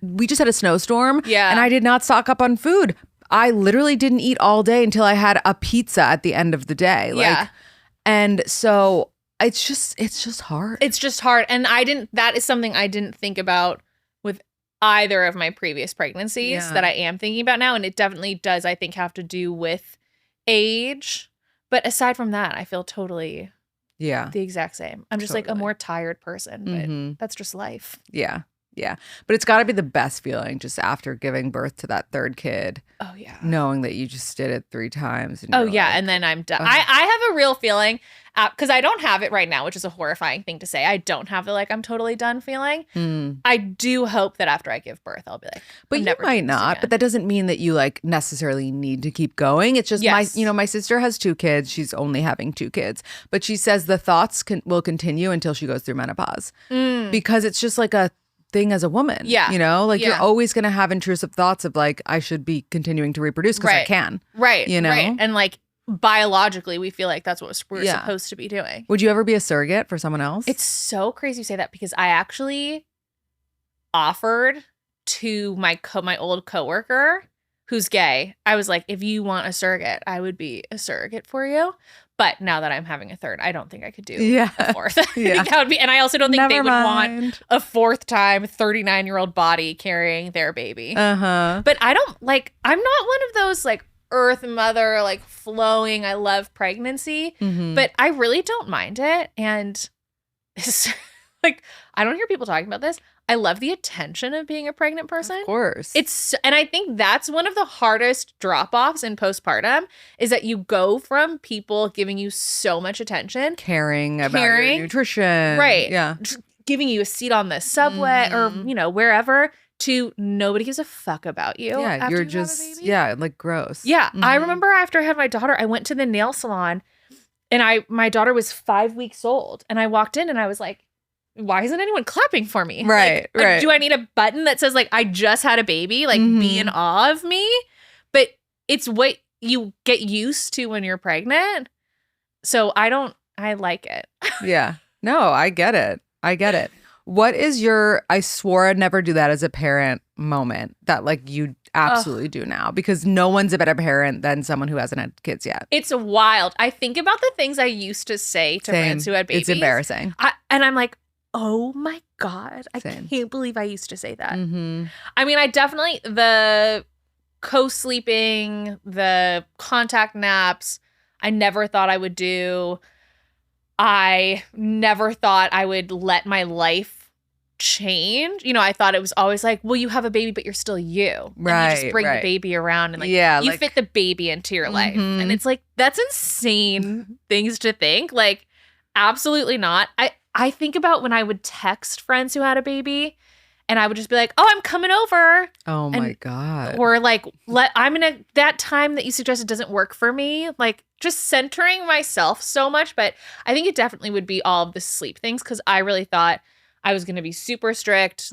we just had a snowstorm. Yeah. And I did not stock up on food. I literally didn't eat all day until I had a pizza at the end of the day. And so it's just hard.
It's just hard. And that is something I didn't think about with either of my previous pregnancies that I am thinking about now. And it definitely does, I think, have to do with age. But aside from that, I feel totally the exact same. I'm just like a more tired person, but that's just life.
Yeah. Yeah. But it's got to be the best feeling just after giving birth to that third kid.
Oh, yeah.
Knowing that you just did it 3 times.
And and then I'm done. I have a real feeling, because I don't have it right now, which is a horrifying thing to say. I don't have the I'm totally done feeling. I do hope that after I give birth, I'll be like,
but you might not. But that doesn't mean that you necessarily need to keep going. It's just my sister has 2 kids. She's only having 2 kids. But she says the thoughts will continue until she goes through menopause. Because it's just like a thing as a woman. Yeah. You're always going to have intrusive thoughts of I should be continuing to reproduce because I can.
Right. Right. And biologically, we feel like that's what we're supposed to be doing.
Would you ever be a surrogate for someone else?
It's so crazy you say that, because I actually offered to my old coworker who's gay. I was like, if you want a surrogate, I would be a surrogate for you. But now that I'm having a third, I don't think I could do a fourth. That would be, and I also don't think they would want a 4th time 39-year-old body carrying their baby. But I don't I'm not one of those earth mother flowing. I love pregnancy, but I really don't mind it. And it's I don't hear people talking about this. I love the attention of being a pregnant person.
Of course.
And I think that's one of the hardest drop-offs in postpartum, is that you go from people giving you so much attention.
Caring about your nutrition.
Right. Yeah. Giving you a seat on the subway or, wherever, to nobody gives a fuck about you.
Yeah, you're just, gross.
Yeah. I remember after I had my daughter, I went to the nail salon and my daughter was 5 weeks old. And I walked in and I was like, why isn't anyone clapping for me?
Right, right.
Do I need a button that says I just had a baby? Be in awe of me? But it's what you get used to when you're pregnant. So I like it.
Yeah. No, I get it. What is your, I swore I'd never do that as a parent moment that you absolutely do now? Because no one's a better parent than someone who hasn't had kids yet.
It's wild. I think about the things I used to say to friends who had babies.
It's embarrassing.
And I'm like, oh my God, I can't believe I used to say that. I mean, I definitely, the co-sleeping, the contact naps, I never thought I would do. I never thought I would let my life change. I thought it was always well, you have a baby, but you're still you.
Right.
And you just bring the baby around and you fit the baby into your life. And it's that's insane things to think. Absolutely not. I think about when I would text friends who had a baby and I would just be like, oh, I'm coming over.
Oh my God.
Or that time that you suggested doesn't work for me. Just centering myself so much. But I think it definitely would be all of the sleep things, because I really thought I was going to be super strict,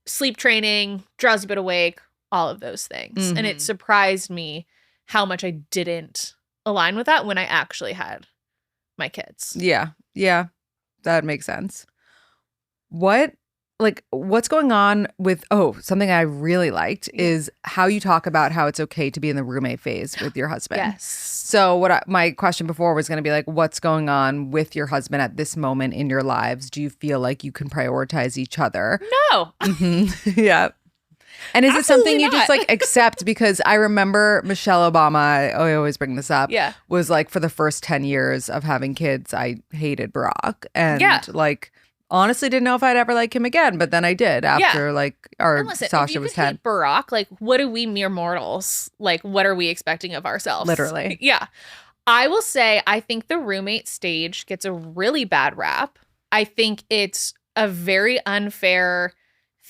sleep training, drowsy but awake, all of those things. And it surprised me how much I didn't align with that when I actually had my kids.
Yeah. Yeah. That makes sense. What's going on with, something I really liked is how you talk about how it's okay to be in the roommate phase with your husband.
Yes.
So my question before was going to be what's going on with your husband at this moment in your lives? Do you feel like you can prioritize each other?
No.
Yeah. And is it something you just accept? Because I remember Michelle Obama, I always bring this up, was for the first 10 years of having kids, I hated Barack. And honestly didn't know if I'd ever like him again, but then I did after Sasha was 10.
Barack, what do we mere mortals, what are we expecting of ourselves?
Literally.
Yeah. I will say, I think the roommate stage gets a really bad rap. I think it's a very unfair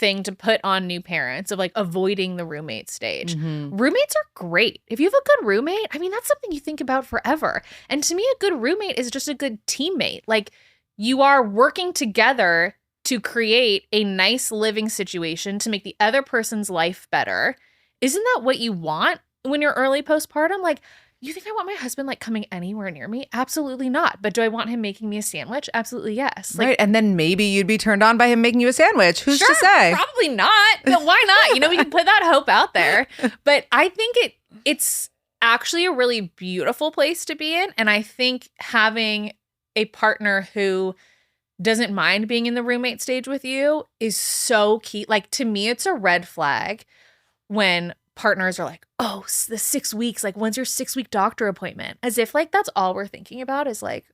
thing to put on new parents of like avoiding the roommate stage. Roommates are great. If you have a good roommate, I mean, that's something you think about forever. And to me, a good roommate is just a good teammate. Like you are working together to create a nice living situation to make the other person's life better. Isn't that what you want when you're early postpartum? Like, you think I want my husband like coming anywhere near me? Absolutely not. But do I want him making me a sandwich? Absolutely yes. Like,
right. And then maybe you'd be turned on by him making you a sandwich. Who's to say?
Probably not. But why not? You know, we can put that hope out there. But I think it's actually a really beautiful place to be in. And I think having a partner who doesn't mind being in the roommate stage with you is so key. Like to me, it's a red flag when partners are like, oh, the 6 weeks, like when's your 6-week doctor appointment? As if like that's all we're thinking about is like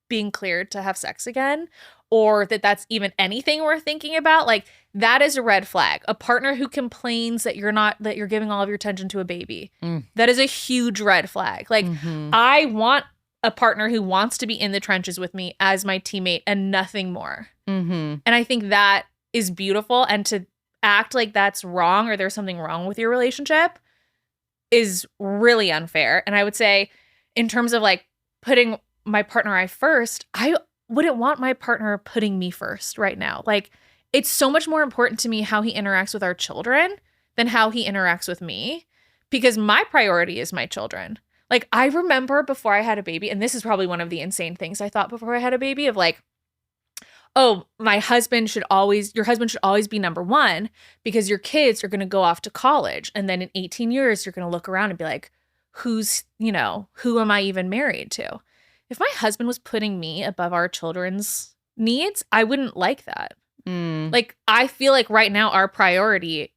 being cleared to have sex again, or that's even anything we're thinking about. Like that is a red flag. A partner who complains that you're giving all of your attention to a baby. That is a huge red flag. Like I want a partner who wants to be in the trenches with me as my teammate and nothing more. And I think that is beautiful. And to act like that's wrong or there's something wrong with your relationship is really unfair. And I would say in terms of like putting my partner I first, I wouldn't want my partner putting me first right now. Like it's so much more important to me how he interacts with our children than how he interacts with me, because my priority is my children. Like I remember before I had a baby, and this is probably one of the insane things I thought before I had a baby of like, oh, your husband should always be number one because your kids are going to go off to college. And then in 18 years, you're going to look around and be like, who am I even married to? If my husband was putting me above our children's needs, I wouldn't like that. Like, I feel like right now our priority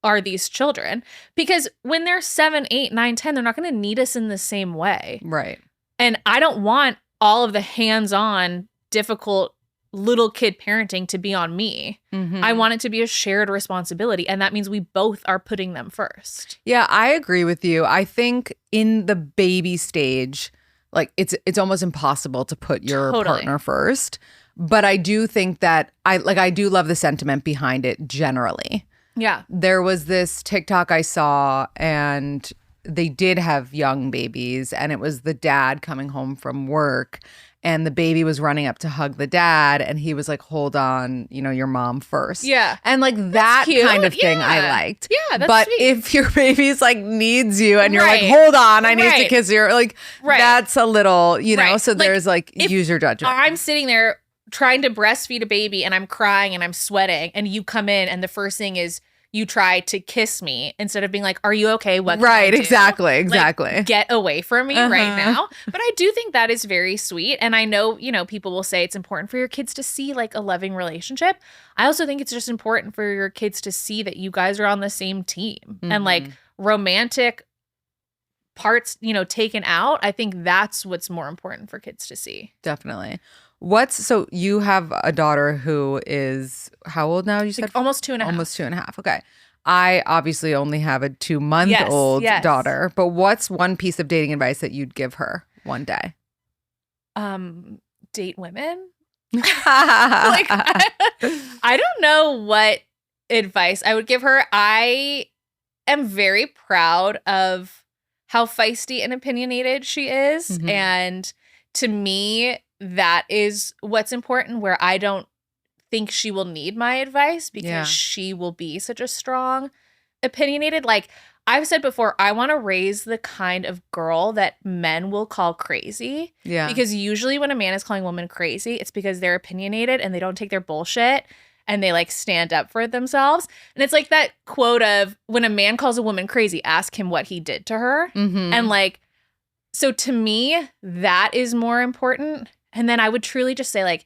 are these children because when they're 7, 8, 9, 10, they're not going to need us in the same way.
Right.
And I don't want all of the hands-on, difficult little kid parenting to be on me. I want it to be a shared responsibility. And that means we both are putting them first.
Yeah, I agree with you. I think in the baby stage, like it's almost impossible to put your partner first. But I do think that I do love the sentiment behind it generally.
Yeah.
There was this TikTok I saw and they did have young babies and it was the dad coming home from work. And the baby was running up to hug the dad. And he was like, hold on, your mom first.
Yeah.
And like that kind of thing I liked.
Yeah, that's
But
sweet.
if your baby's like needs you and you're like, hold on, I need to kiss you. Like that's a little, so like, there's like, use your judgment.
I'm sitting there trying to breastfeed a baby and I'm crying and I'm sweating. And you come in and the first thing is, you try to kiss me instead of being like, are you okay? What can I do?
Exactly.
Like, get away from me right now. But I do think that is very sweet. And I know, people will say it's important for your kids to see like a loving relationship. I also think it's just important for your kids to see that you guys are on the same team and like romantic parts, taken out. I think that's what's more important for kids to see.
Definitely. So you have a daughter who is how old now? You said
like almost 2.5.
Almost 2.5. Okay. I obviously only have a 2-month-old daughter, but what's one piece of dating advice that you'd give her one day?
Date women. Like, I don't know what advice I would give her. I am very proud of how feisty and opinionated she is. And to me, that is what's important, where I don't think she will need my advice because she will be such a strong, opinionated. Like I've said before, I want to raise the kind of girl that men will call crazy. Yeah. Because usually when a man is calling a woman crazy, it's because they're opinionated and they don't take their bullshit and they like stand up for themselves. And it's like that quote of when a man calls a woman crazy, ask him what he did to her. And like, so to me, that is more important. And then I would truly just say, like,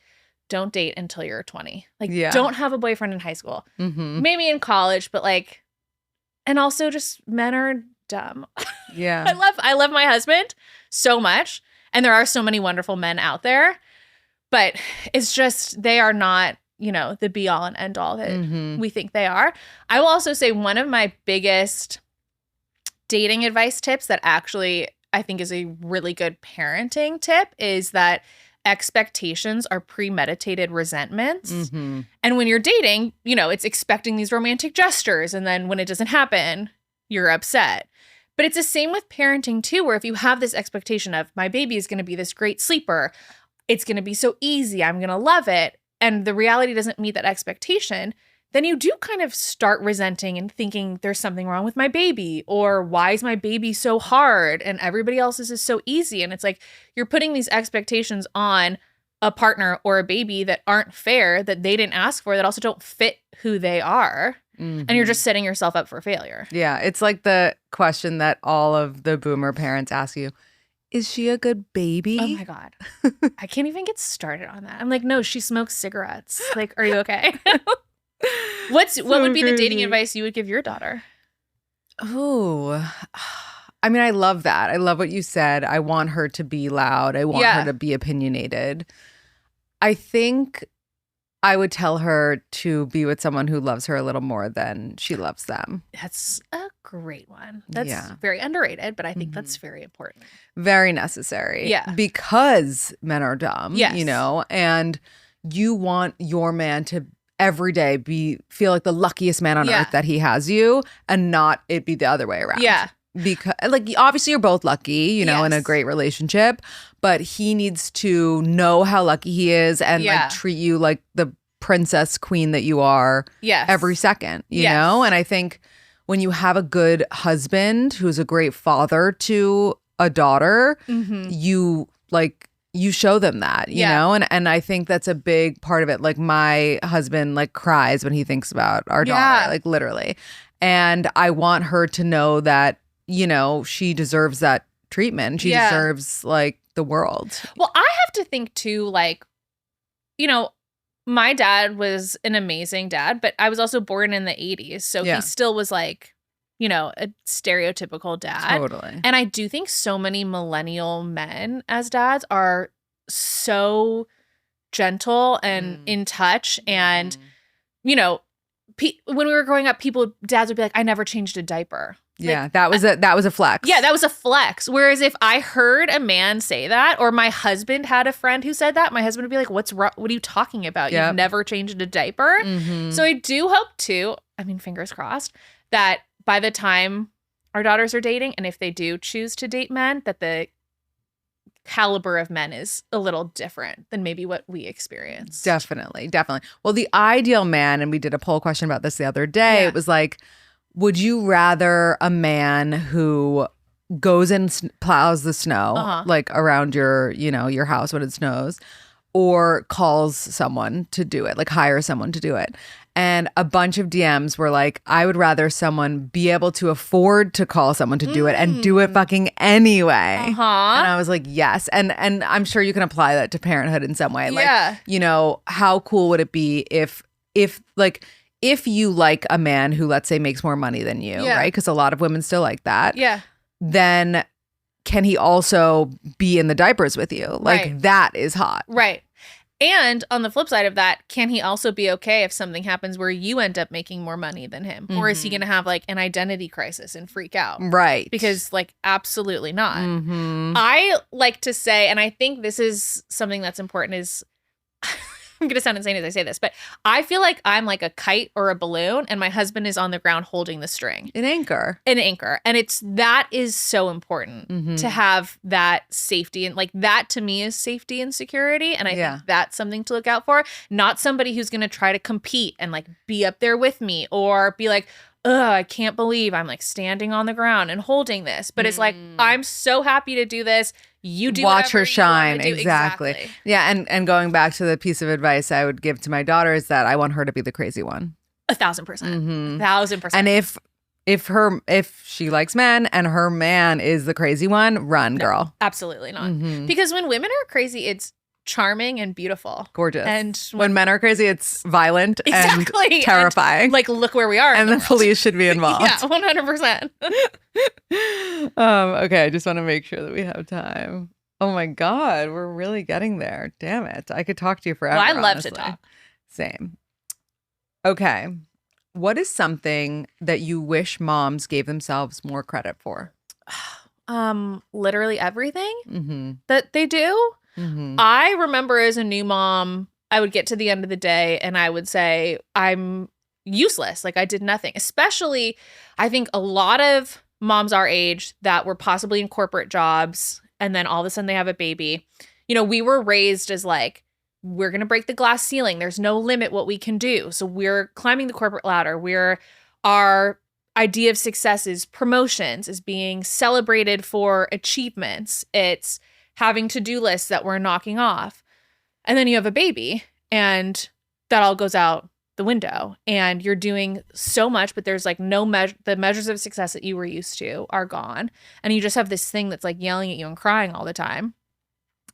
don't date until you're 20. Like, don't have a boyfriend in high school. Maybe in college, but like, and also just men are dumb.
Yeah.
I love my husband so much. And there are so many wonderful men out there. But it's just, they are not, the be all and end all that we think they are. I will also say one of my biggest dating advice tips that actually I think is a really good parenting tip is that expectations are premeditated resentments. Mm-hmm. And when you're dating, you know, it's expecting these romantic gestures. And then when it doesn't happen, you're upset. But it's the same with parenting too, where if you have this expectation of my baby is going to be this great sleeper, it's going to be so easy, I'm going to love it, and the reality doesn't meet that expectation, then you do kind of start resenting and thinking there's something wrong with my baby, or why is my baby so hard and everybody else's is so easy? And it's like you're putting these expectations on a partner or a baby that aren't fair, that they didn't ask for, that also don't fit who they are. Mm-hmm. And you're just setting yourself up for failure.
Yeah, it's like the question that all of the boomer parents ask you. Is she a good baby?
Oh my God. I can't even get started on that. I'm like, no, she smokes cigarettes. Like, are you okay? What would be the dating advice you would give your daughter?
Oh, I mean, I love that. I love what you said. I want her to be loud. I want her to be opinionated. I think I would tell her to be with someone who loves her a little more than she loves them.
That's a great one. That's very underrated, but I think that's very important.
Very necessary.
Yeah.
Because men are dumb, you know, and you want your man to every day feel like the luckiest man on earth that he has you, and not it be the other way around.
Yeah.
Because like obviously you're both lucky, you know, in a great relationship, but he needs to know how lucky he is and like treat you like the princess queen that you are every second, you know? And I think when you have a good husband who's a great father to a daughter, you show them that, you know? And I think that's a big part of it. Like my husband like cries when he thinks about our daughter, like literally. And I want her to know that, you know, she deserves that treatment. She deserves like the world.
Well, I have to think too, like, you know, my dad was an amazing dad, but I was also born in the 80s. So he still was like, you know, a stereotypical dad.
Totally.
And I do think so many millennial men as dads are so gentle and in touch. And, you know, when we were growing up, dads would be like, I never changed a diaper.
Yeah, like, that was a flex.
Yeah, that was a flex. Whereas if I heard a man say that, or my husband had a friend who said that, my husband would be like, what's wrong? What are you talking about? You've never changed a diaper. Mm-hmm. So I do hope too, I mean, fingers crossed, that by the time our daughters are dating, and if they do choose to date men, that the caliber of men is a little different than maybe what we experienced.
Definitely. Well, the ideal man, and we did a poll question about this the other day, it was like, would you rather a man who goes and plows the snow like around your, you know, your house when it snows, or calls someone to do it, like hire someone to do it? And a bunch of DMs were like, I would rather someone be able to afford to call someone to do it and do it fucking anyway. And I was like, yes. And I'm sure you can apply that to parenthood in some way. Like, you know, how cool would it be if you like a man who, let's say, makes more money than you, right? Because a lot of women still like that.
Yeah.
Then can he also be in the diapers with you? Like that is hot.
Right. And on the flip side of that, can he also be okay if something happens where you end up making more money than him? Mm-hmm. Or is he going to have like an identity crisis and freak out?
Right.
Because like, absolutely not. Mm-hmm. I like to say, and I think this is something that's important, is I'm going to sound insane as I say this, but I feel like I'm like a kite or a balloon, and my husband is on the ground holding the string.
An anchor.
And that is so important to have that safety. And like that to me is safety and security. And I think that's something to look out for. Not somebody who's going to try to compete and like be up there with me, or be like, ugh, I can't believe I'm like standing on the ground and holding this. But it's like, I'm so happy to do this. You do
watch her shine. Exactly. Yeah. And going back to the piece of advice I would give to my daughter is that I want her to be the crazy one.
1,000%. 1,000%.
And if she likes men and her man is the crazy one, run, girl.
Absolutely not. Because when women are crazy, it's charming and beautiful.
Gorgeous. And when men are crazy, it's violent and terrifying.
And, like, look where we are.
And the police should be involved.
Yeah, 100%.
Okay, I just want to make sure that we have time. Oh my God, we're really getting there. Damn it. I could talk to you forever.
Well, I love
honestly.
to talk.
Same. Okay. What is something that you wish moms gave themselves more credit for?
Literally everything that they do. I remember as a new mom, I would get to the end of the day and I would say, I'm useless. Like I did nothing. Especially, I think a lot of moms our age that were possibly in corporate jobs and then all of a sudden they have a baby. You know, we were raised as like, we're going to break the glass ceiling. There's no limit what we can do. So we're climbing the corporate ladder. Our idea of success is promotions, is being celebrated for achievements. It's having to-do lists that we're knocking off. And then you have a baby and that all goes out the window and you're doing so much, but there's like no the measures of success that you were used to are gone. And you just have this thing that's like yelling at you and crying all the time.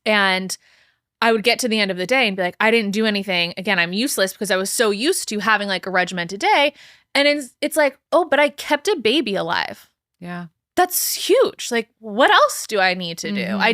And I would get to the end of the day and be like, I didn't do anything. Again, I'm useless because I was so used to having like a regimented day. And it's like, oh, but I kept a baby alive.
Yeah.
That's huge. Like, what else do I need to do? I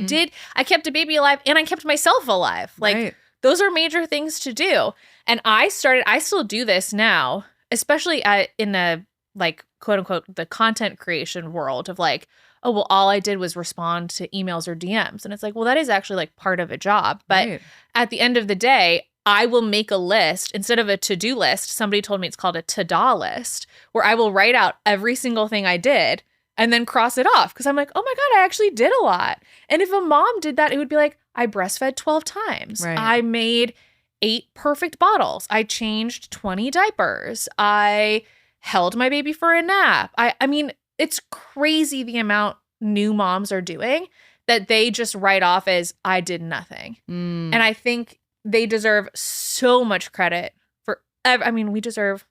kept a baby alive and I kept myself alive. Like, those are major things to do. And I still do this now, especially in the like, quote unquote, the content creation world of like, oh, well, all I did was respond to emails or DMs. And it's like, well, that is actually like part of a job. But at the end of the day, I will make a list instead of a to-do list. Somebody told me it's called a to-da list, where I will write out every single thing I did and then cross it off. Because I'm like, oh my God, I actually did a lot. And if a mom did that, it would be like, I breastfed 12 times.
Right.
I made 8 perfect bottles. I changed 20 diapers. I held my baby for a nap. I mean, it's crazy the amount new moms are doing that they just write off as I did nothing. And I think they deserve so much credit for, I mean, we deserve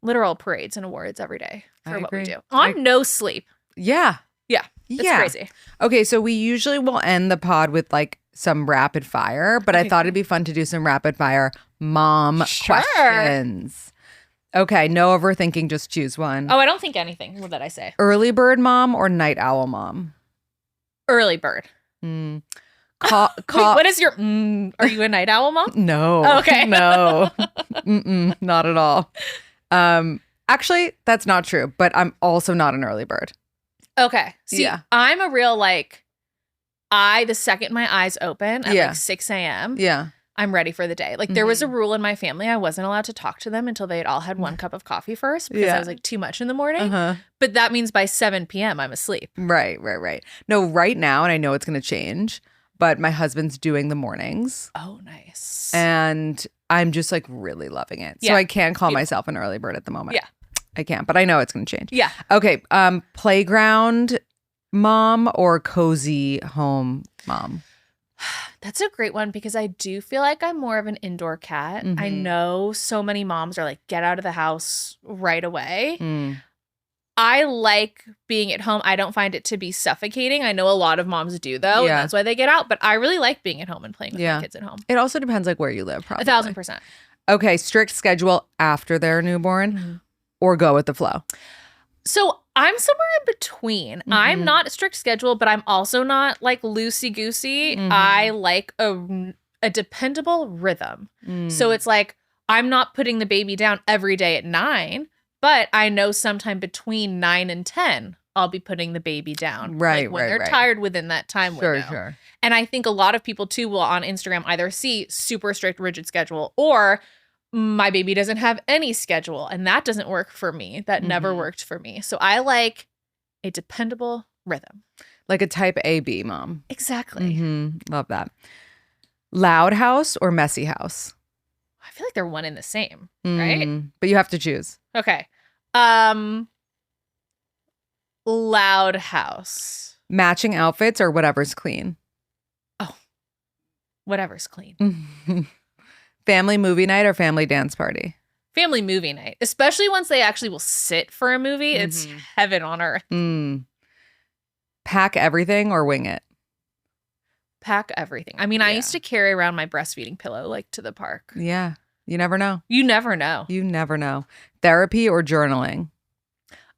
literal parades and awards every day for what we do. On no sleep.
Yeah.
Yeah. It's crazy.
Okay. So we usually will end the pod with like some rapid fire, but I thought it'd be fun to do some rapid fire mom questions. Okay, no overthinking, just choose one.
Oh, I don't think anything that I say.
Early bird mom or night owl mom?
Early bird.
Wait,
what is your, are you a night owl mom?
No.
Oh, okay.
No. Not at all. Actually, that's not true, but I'm also not an early bird.
Okay. See, I'm a real like, the second my eyes open at like 6 a.m.
Yeah.
I'm ready for the day. Like there was a rule in my family. I wasn't allowed to talk to them until they had all had 1 cup of coffee first because I was like too much in the morning. But that means by 7 p.m. I'm asleep. Right.
No, right now, and I know it's going to change, but my husband's doing the mornings.
Oh, nice.
And I'm just like really loving it. So I can't call myself an early bird at the moment.
Yeah.
I can't, but I know it's going to change.
Yeah.
Okay. Playground mom or cozy home mom?
That's a great one because I do feel like I'm more of an indoor cat. I know so many moms are like, get out of the house right away. I like being at home. I don't find it to be suffocating. I know a lot of moms do though. And that's why they get out. But I really like being at home and playing with my kids at home.
It also depends like where you live, probably.
1,000%.
Okay, strict schedule after they're newborn or go with the flow?
So I'm somewhere in between. I'm not a strict schedule, but I'm also not like loosey-goosey. I like a dependable rhythm. So it's like I'm not putting the baby down every day at 9, but I know sometime between 9 and 10, I'll be putting the baby down.
Right,
when they're tired within that time window. Sure. And I think a lot of people too will on Instagram either see super strict, rigid schedule or my baby doesn't have any schedule and that doesn't work for me. That never worked for me. So I like a dependable rhythm.
Like a type AB mom.
Exactly.
Love that. Loud house or messy house?
I feel like they're one and the same, right?
But you have to choose.
Okay. Loud house.
Matching outfits or whatever's clean?
Oh, whatever's clean.
Family movie night or family dance party?
Family movie night, especially once they actually will sit for a movie. It's heaven on earth.
Pack everything or wing it?
Pack everything. I mean, I used to carry around my breastfeeding pillow like to the park.
Yeah. You never know.
You never know.
You never know. Therapy or journaling?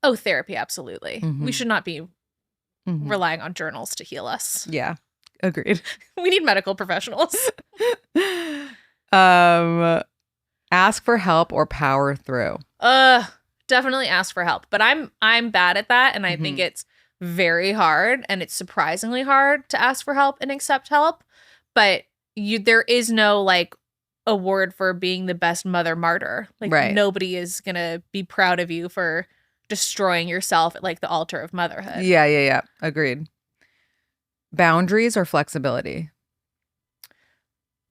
Oh, therapy. Absolutely. We should not be relying on journals to heal us.
Yeah. Agreed.
We need medical professionals.
Ask for help or power through?
Definitely ask for help. But I'm bad at that, and I think it's very hard, and it's surprisingly hard to ask for help and accept help. but there is no like award for being the best mother martyr. Like nobody is gonna be proud of you for destroying yourself at like the altar of motherhood.
Yeah. Agreed. Boundaries or flexibility?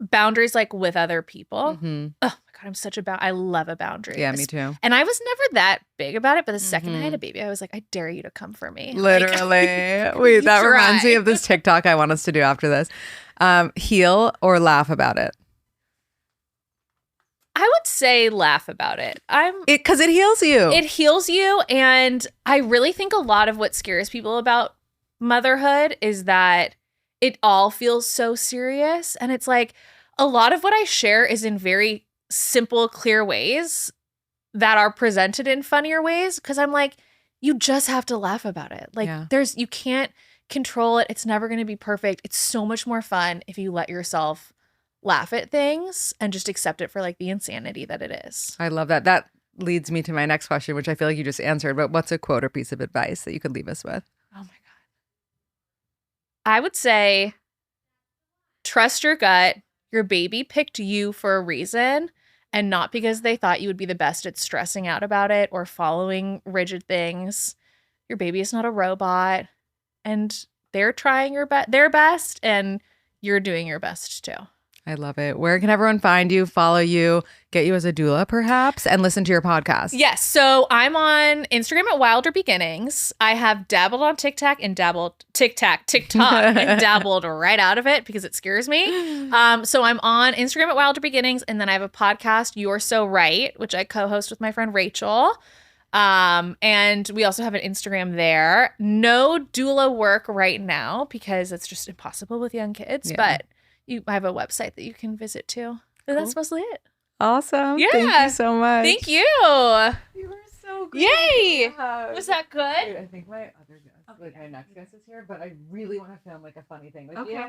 Boundaries, like with other people. Mm-hmm. Oh my God, I love a boundary.
Yeah, me too.
And I was never that big about it, but the second I had a baby, I was like, I dare you to come for me.
Literally. Like, wait, that reminds me of this TikTok I want us to do after this. Heal or laugh about it?
I would say laugh about it.
Because it heals you.
It heals you. And I really think a lot of what scares people about motherhood is that it all feels so serious. And it's like a lot of what I share is in very simple, clear ways that are presented in funnier ways. Cause I'm like, you just have to laugh about it. Like you can't control it. It's never going to be perfect. It's so much more fun if you let yourself laugh at things and just accept it for like the insanity that it is.
I love that. That leads me to my next question, which I feel like you just answered, but what's a quote or piece of advice that you could leave us with?
Oh my God. I would say trust your gut. Your baby picked you for a reason and not because they thought you would be the best at stressing out about it or following rigid things. Your baby is not a robot and they're trying their best and you're doing your best too.
I love it. Where can everyone find you, follow you, get you as a doula perhaps, and listen to your podcast?
Yes. So I'm on Instagram at Wilder Beginnings. I have dabbled on TikTok and dabbled right out of it because it scares me. So I'm on Instagram at Wilder Beginnings, and then I have a podcast, You're So Right, which I co-host with my friend Rachel. And we also have an Instagram there. No doula work right now because it's just impossible with young kids, but I have a website that you can visit too. Cool. That's mostly it.
Awesome. Yeah. Thank you so much.
Thank you.
You were so good.
Yay. Yeah. Was that good?
Dude, I think my other guest, like my next guest is here, but I really want to film like a funny thing with you.